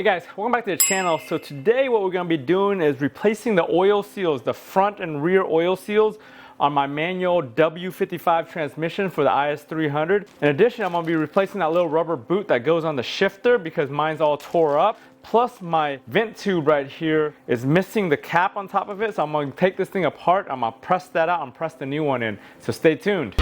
Hey guys, welcome back to the channel. So today what we're going to be doing is replacing the oil seals, the front and rear oil seals on my manual W55 transmission for the IS300. In addition, I'm going to be replacing that little rubber boot that goes on the shifter because mine's all tore up. Plus my vent tube right here is missing the cap on top of it. So I'm going to take this thing apart, I'm going to press that out and press the new one in. So stay tuned.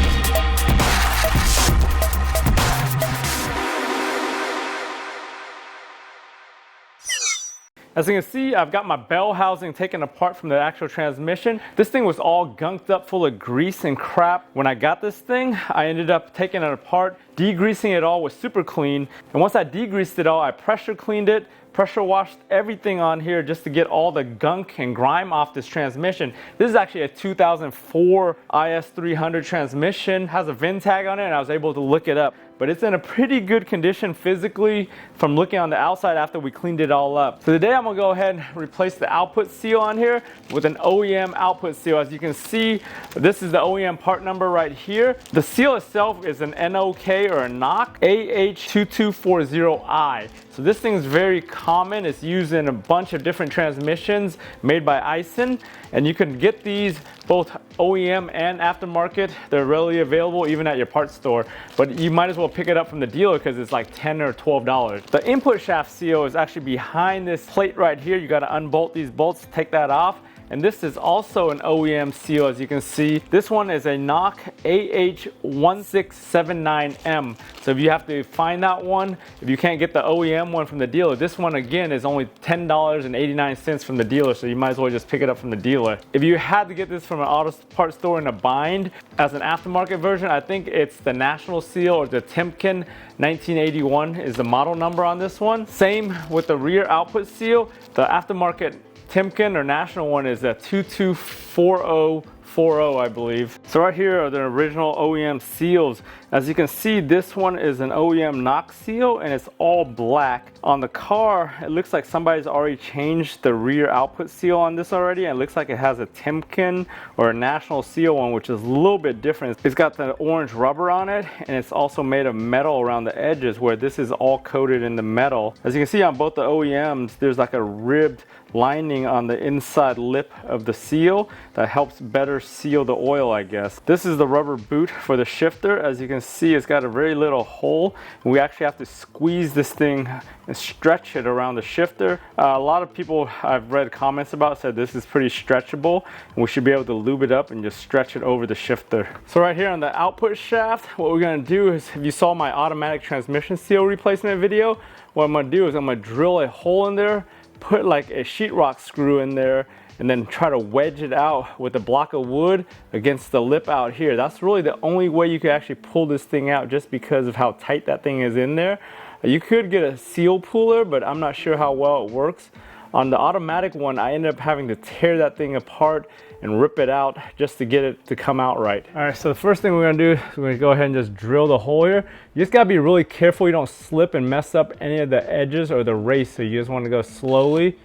As you can see, I've got my bell housing taken apart from the actual transmission. This thing was all gunked up full of grease and crap. When I got this thing, I ended up taking it apart, degreasing it all with super clean. And once I degreased it all, I pressure cleaned it, pressure washed everything on here just to get all the gunk and grime off this transmission. This is actually a 2004 IS300 transmission, has a VIN tag on it, and I was able to look it up. But it's in a pretty good condition physically from looking on the outside after we cleaned it all up. So today I'm gonna go ahead and replace the output seal on here with an OEM output seal. As you can see, this is the OEM part number right here. The seal itself is an NOK or a knock AH2240I. So this thing is very common. It's used in a bunch of different transmissions made by Aisin, and you can get these both OEM and aftermarket. They're readily available even at your parts store, but you might as well pick it up from the dealer because it's like $10 or $12. The input shaft seal is actually behind this plate right here. You got to unbolt these bolts, take that off. And this is also an OEM seal, as you can see. This one is a knock AH1679M. So if you have to find that one, if you can't get the OEM one from the dealer, this one again is only $10.89 from the dealer, so you might as well just pick it up from the dealer. If you had to get this from an auto parts store in a bind as an aftermarket version, I think it's the National Seal or the Timken 1981 is the model number on this one. Same with the rear output seal. The aftermarket Timken or National one is a 224040, I believe. So right here are the original OEM seals. As you can see, this one is an OEM knock seal and it's all black. On the car, it looks like somebody's already changed the rear output seal on this already, and it looks like it has a Timken or a National Seal one, which is a little bit different. It's got the orange rubber on it, and it's also made of metal around the edges, where this is all coated in the metal. As you can see on both the OEMs, there's like a ribbed lining on the inside lip of the seal that helps better seal the oil, I guess. This is the rubber boot for the shifter. As you can see, it's got a very little hole. We actually have to squeeze this thing and stretch it around the shifter. A lot of people I've read comments about said this is pretty stretchable, and we should be able to lube it up and just stretch it over the shifter. So right here on the output shaft, what we're gonna do is, if you saw my automatic transmission seal replacement video, what I'm gonna do is I'm gonna drill a hole in there, put like a sheetrock screw in there, and then try to wedge it out with a block of wood against the lip out here. That's really the only way you could actually pull this thing out, just because of how tight that thing is in there. You could get a seal puller, but I'm not sure how well it works. On the automatic one, I ended up having to tear that thing apart and rip it out just to get it to come out right. All right, so the first thing we're gonna do is we're gonna go ahead and just drill the hole here. You just gotta be really careful you don't slip and mess up any of the edges or the race, so you just wanna go slowly.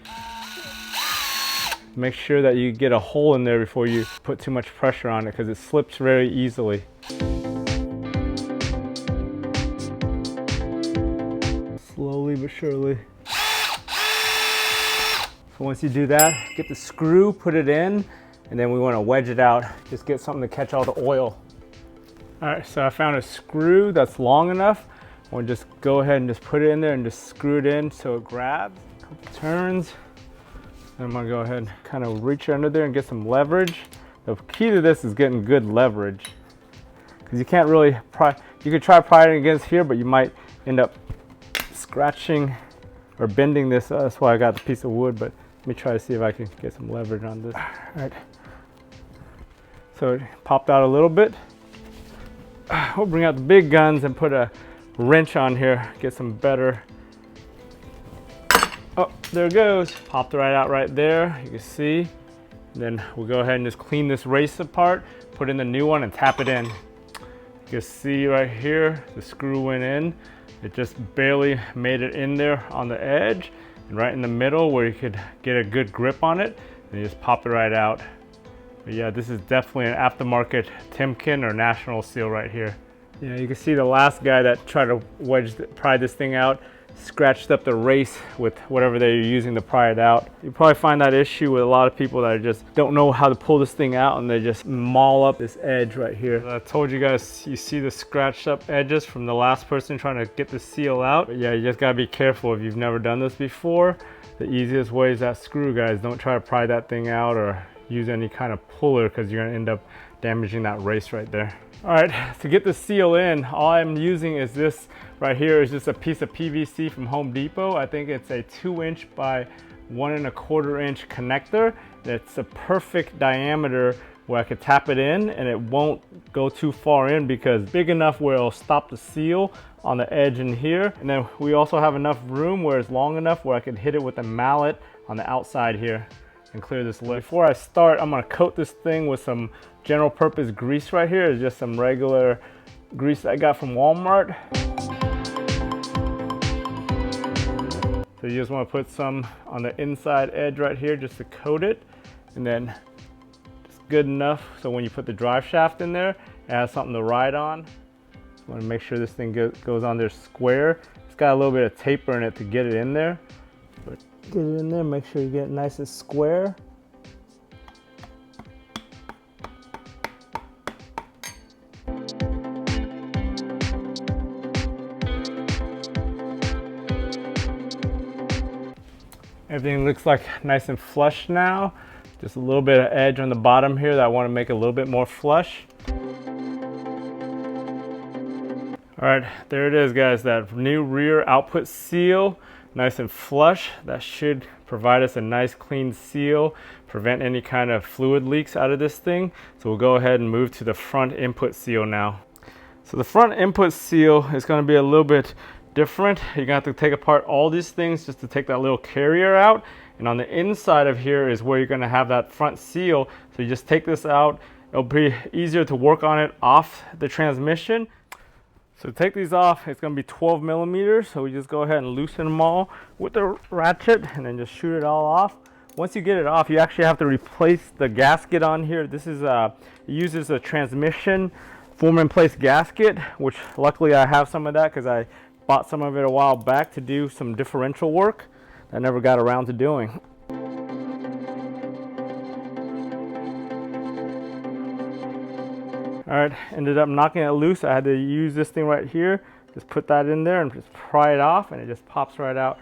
Make sure that you get a hole in there before you put too much pressure on it, because it slips very easily. Slowly but surely. So once you do that, get the screw, put it in, and then we want to wedge it out. Just get something to catch all the oil. All right, so I found a screw that's long enough. We'll just go ahead and just put it in there and just screw it in so it grabs. A couple turns. I'm gonna go ahead and kind of reach under there and get some leverage. The key to this is getting good leverage, because you can't really pry. You could try prying against here, but you might end up scratching or bending this. That's why I got the piece of wood, but let me try to see if I can get some leverage on this. All right. So it popped out a little bit. We'll bring out the big guns and put a wrench on here, get some better. Oh, there it goes. Popped right out right there, you can see. Then we'll go ahead and just clean this race apart, put in the new one and tap it in. You can see right here, the screw went in. It just barely made it in there on the edge, and right in the middle where you could get a good grip on it, and you just pop it right out. But yeah, this is definitely an aftermarket Timken or National Seal right here. Yeah, you can see the last guy that tried to pry this thing out scratched up the race with whatever they're using to pry it out. You probably find that issue with a lot of people that just don't know how to pull this thing out, and they just maul up this edge right here. I told you guys, you see the scratched up edges from the last person trying to get the seal out. But yeah, you just gotta be careful if you've never done this before. The easiest way is that screw, guys. Don't try to pry that thing out or use any kind of puller, because you're gonna end up damaging that race right there. All right, to get the seal in, all I'm using is this right here. Is just a piece of PVC from Home Depot. I think it's a 2" by 1 1/4" connector. It's a perfect diameter where I could tap it in and it won't go too far in, because big enough where it'll stop the seal on the edge in here. And then we also have enough room where it's long enough where I could hit it with a mallet on the outside here and clear this lip. Before I start, I'm gonna coat this thing with some general purpose grease right here. It's just some regular grease I got from Walmart. So you just wanna put some on the inside edge right here just to coat it. And then it's good enough so when you put the drive shaft in there, it has something to ride on. Just wanna make sure this thing goes on there square. It's got a little bit of taper in it to get it in there. But get it in there, make sure you get it nice and square. Everything looks like nice and flush now. Just a little bit of edge on the bottom here that I want to make a little bit more flush. All right, there it is, guys. That new rear output seal, nice and flush. That should provide us a nice clean seal, prevent any kind of fluid leaks out of this thing. So we'll go ahead and move to the front input seal now. So the front input seal is going to be a little bit different. You're gonna have to take apart all these things just to take that little carrier out. And on the inside of here is where you're gonna have that front seal. So you just take this out. It'll be easier to work on it off the transmission. So to take these off, it's gonna be 12 millimeters. So we just go ahead and loosen them all with the ratchet and then just shoot it all off. Once you get it off, you actually have to replace the gasket on here. This is it uses a transmission form in place gasket, which luckily I have some of that because I bought some of it a while back to do some differential work I never got around to doing. All right, ended up knocking it loose. I had to use this thing right here. Just put that in there and just pry it off and it just pops right out.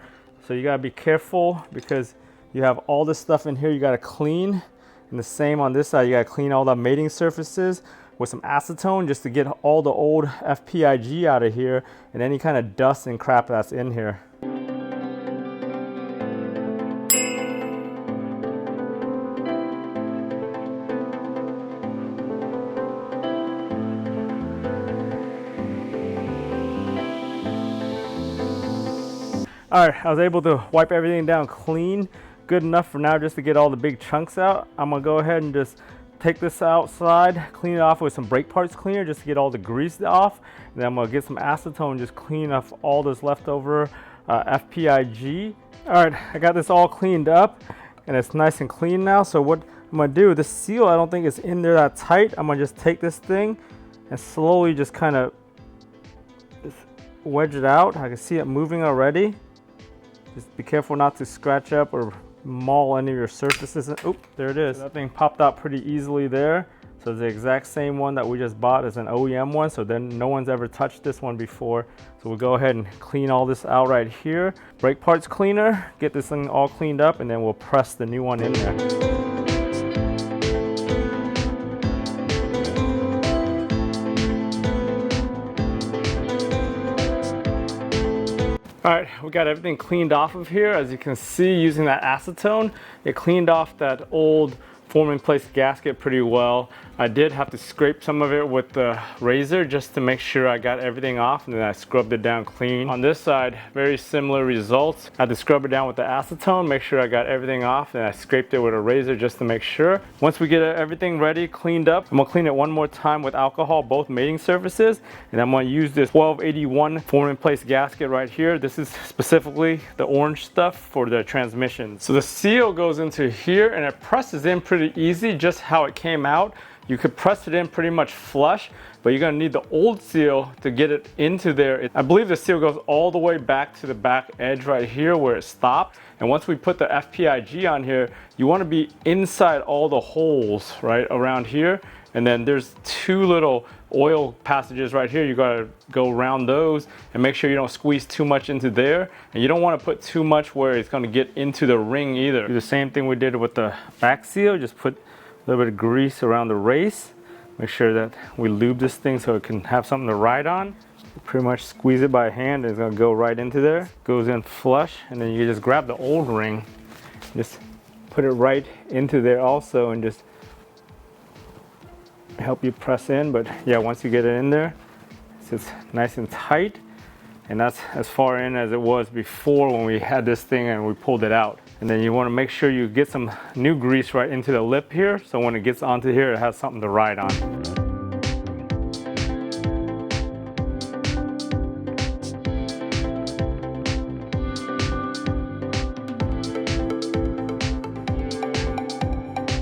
So you gotta be careful because you have all this stuff in here you gotta clean. And the same on this side, you gotta clean all the mating surfaces with some acetone just to get all the old FPIG out of here and any kind of dust and crap that's in here. All right, I was able to wipe everything down clean, good enough for now just to get all the big chunks out. I'm gonna go ahead and just take this outside, clean it off with some brake parts cleaner just to get all the grease off. And then I'm gonna get some acetone and just clean off all this leftover FPIG. All right, I got this all cleaned up and it's nice and clean now. So what I'm gonna do, this seal, I don't think it's in there that tight. I'm gonna just take this thing and slowly just kind of wedge it out. I can see it moving already. Just be careful not to scratch up or maul any of your surfaces. Oop, there it is. That thing popped out pretty easily there. So it's the exact same one that we just bought as an OEM one. So then no one's ever touched this one before. So we'll go ahead and clean all this out right here. Brake parts cleaner, get this thing all cleaned up and then we'll press the new one in there. All right, we got everything cleaned off of here. As you can see, using that acetone, it cleaned off that old form in place gasket pretty well. I did have to scrape some of it with the razor just to make sure I got everything off, and then I scrubbed it down clean. On this side, very similar results. I had to scrub it down with the acetone, make sure I got everything off, and I scraped it with a razor just to make sure. Once we get everything ready, cleaned up, I'm gonna clean it one more time with alcohol, both mating surfaces, and I'm gonna use this 1281 form in place gasket right here. This is specifically the orange stuff for the transmission. So the seal goes into here and it presses in pretty easy, just how it came out. You could press it in pretty much flush, but you're gonna need the old seal to get it into there. I believe the seal goes all the way back to the back edge right here where it stopped. And once we put the FPIG on here, you wanna be inside all the holes, right, around here. And then there's two little oil passages right here. You gotta go around those and make sure you don't squeeze too much into there. And you don't wanna put too much where it's gonna get into the ring either. Do the same thing we did with the back seal. Just put a little bit of grease around the race. Make sure that we lube this thing so it can have something to ride on. Pretty much squeeze it by hand and it's gonna go right into there. Goes in flush, and then you just grab the old ring, just put it right into there also, and just help you press in. But yeah, once you get it in there, it's just nice and tight, and that's as far in as it was before when we had this thing and we pulled it out. And then you want to make sure you get some new grease right into the lip here, so when it gets onto here it has something to ride on.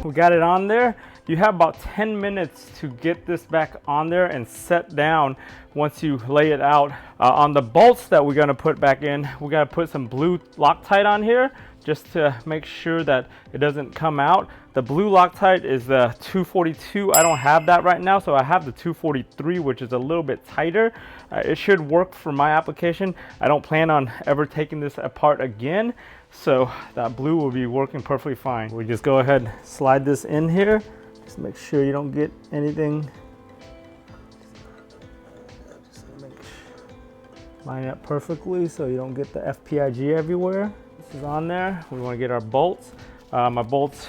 We got it on there. You have about 10 minutes to get this back on there and set down once you lay it out. On the bolts that we're gonna put back in, we gotta put some blue Loctite on here just to make sure that it doesn't come out. The blue Loctite is the 242. I don't have that right now, so I have the 243, which is a little bit tighter. It should work for my application. I don't plan on ever taking this apart again, so that blue will be working perfectly fine. We just go ahead and slide this in here. Just make sure you don't get anything. Just line it up perfectly so you don't get the FPIG everywhere. This is on there. We want to get our bolts. My bolts,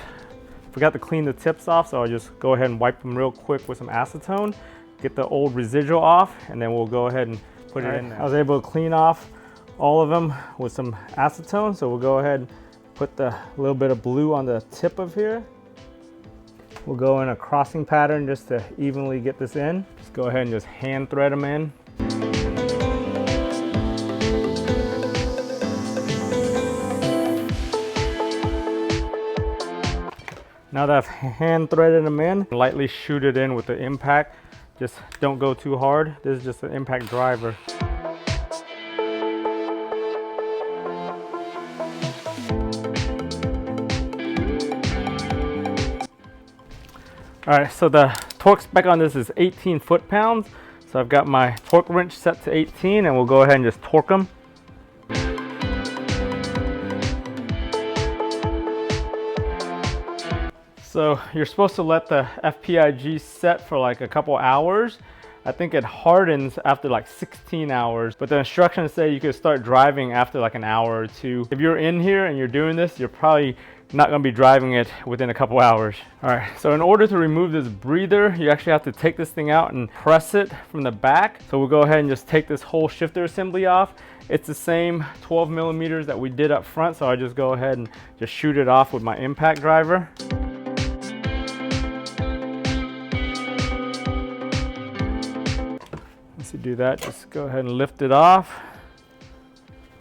forgot to clean the tips off, so I'll just go ahead and wipe them real quick with some acetone, get the old residual off, and then we'll go ahead and put it in there. I was able to clean off all of them with some acetone, so we'll go ahead and put the little bit of blue on the tip of here. We'll go in a crossing pattern just to evenly get this in. Just go ahead and just hand thread them in. Now that I've hand threaded them in, lightly shoot it in with the impact. Just don't go too hard. This is just an impact driver. All right, so the torque spec on this is 18 foot-pounds. So I've got my torque wrench set to 18, and we'll go ahead and just torque them. So you're supposed to let the FPIG set for like a couple hours. I think it hardens after like 16 hours, but the instructions say you can start driving after like an hour or two. If you're in here and you're doing this, you're probably not gonna be driving it within a couple hours. All right, so in order to remove this breather, you actually have to take this thing out and press it from the back. So we'll go ahead and just take this whole shifter assembly off. It's the same 12 millimeters that we did up front, so I just go ahead and just shoot it off with my impact driver. Once you do that, just go ahead and lift it off.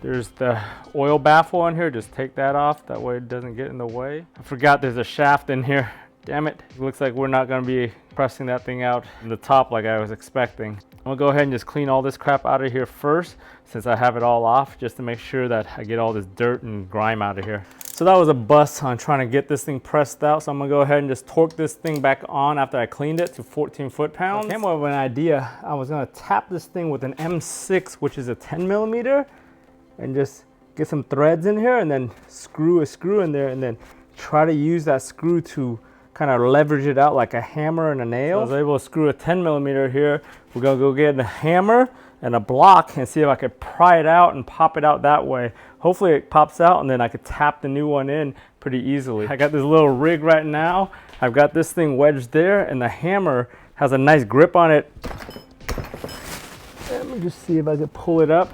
There's the oil baffle on here, just take that off, that way it doesn't get in the way. I forgot there's a shaft in here, damn it. It looks like we're not gonna be pressing that thing out in the top like I was expecting. I'm gonna go ahead and just clean all this crap out of here first, since I have it all off, just to make sure that I get all this dirt and grime out of here. So that was a bust on trying to get this thing pressed out, so I'm gonna go ahead and just torque this thing back on after I cleaned it to 14 foot-pounds. I came up with an idea. I was gonna tap this thing with an M6, which is a 10 millimeter, and just get some threads in here and then screw a screw in there and then try to use that screw to kind of leverage it out like a hammer and a nail. So I was able to screw a 10 millimeter here. We're gonna go get a hammer and a block and see if I could pry it out and pop it out that way. Hopefully it pops out and then I could tap the new one in pretty easily. I got this little rig right now. I've got this thing wedged there and the hammer has a nice grip on it. Let me just see if I could pull it up.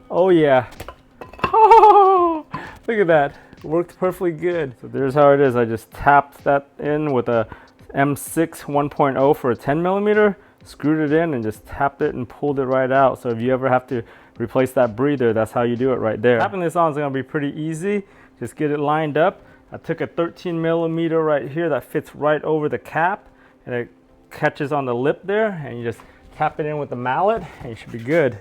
Oh yeah. Oh, look at that. It worked perfectly good. So there's how it is. I just tapped that in with a M6 1.0 for a 10 millimeter, screwed it in and just tapped it and pulled it right out. So if you ever have to replace that breather, that's how you do it right there. Tapping this on is gonna be pretty easy. Just get it lined up. I took a 13 millimeter right here that fits right over the cap, and it catches on the lip there, and you just tap it in with the mallet and you should be good.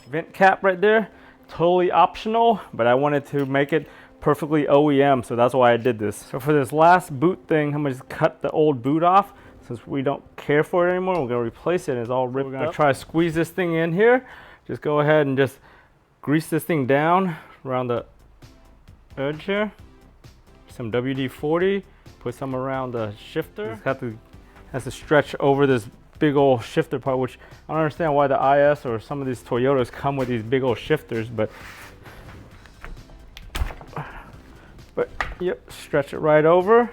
Vent cap right there, totally optional, but I wanted to make it perfectly OEM, so that's why I did this. So for this last boot thing, I'm gonna just cut the old boot off since we don't care for it anymore. We're gonna replace it, and it's all ripped up. We're gonna try to squeeze this thing in here. Just go ahead and just grease this thing down around the edge here. Some WD-40, put some around the shifter. Has to stretch over this big old shifter part, which I don't understand why the IS or some of these Toyotas come with these big old shifters, but yep, stretch it right over.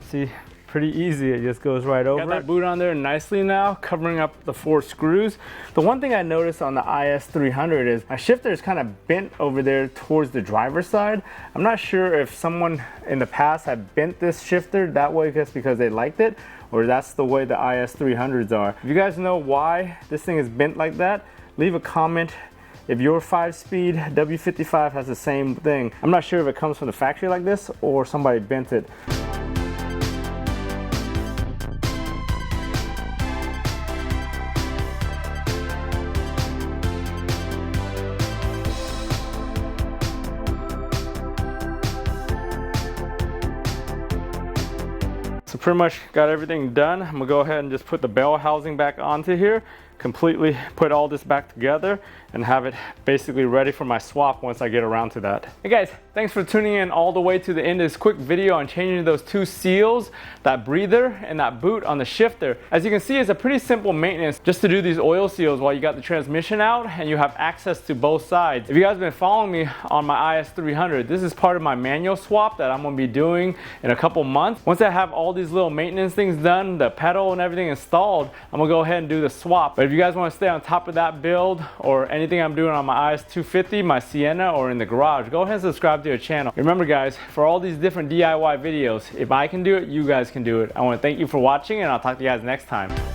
See, pretty easy, it just goes right over. Got that boot on there nicely now, covering up the 4 screws. The one thing I noticed on the IS 300 is my shifter is kind of bent over there towards the driver's side. I'm not sure if someone in the past had bent this shifter that way just because they liked it, or that's the way the IS 300s are. If you guys know why this thing is bent like that, leave a comment. If your 5-speed W55 has the same thing, I'm not sure if it comes from the factory like this or somebody bent it. So pretty much got everything done. I'm gonna go ahead and just put the bell housing back onto here, completely put all this back together, and have it basically ready for my swap once I get around to that. Hey guys, thanks for tuning in all the way to the end of this quick video on changing those 2 seals, that breather and that boot on the shifter. As you can see, it's a pretty simple maintenance just to do these oil seals while you got the transmission out and you have access to both sides. If you guys have been following me on my IS 300, this is part of my manual swap that I'm gonna be doing in a couple months. Once I have all these little maintenance things done, the pedal and everything installed, I'm gonna go ahead and do the swap. But if you guys wanna stay on top of that build or anything I'm doing on my IS 250, my Sienna, or in the garage, go ahead and subscribe to the channel. Remember guys, for all these different DIY videos, if I can do it, you guys can do it. I want to thank you for watching, and I'll talk to you guys next time.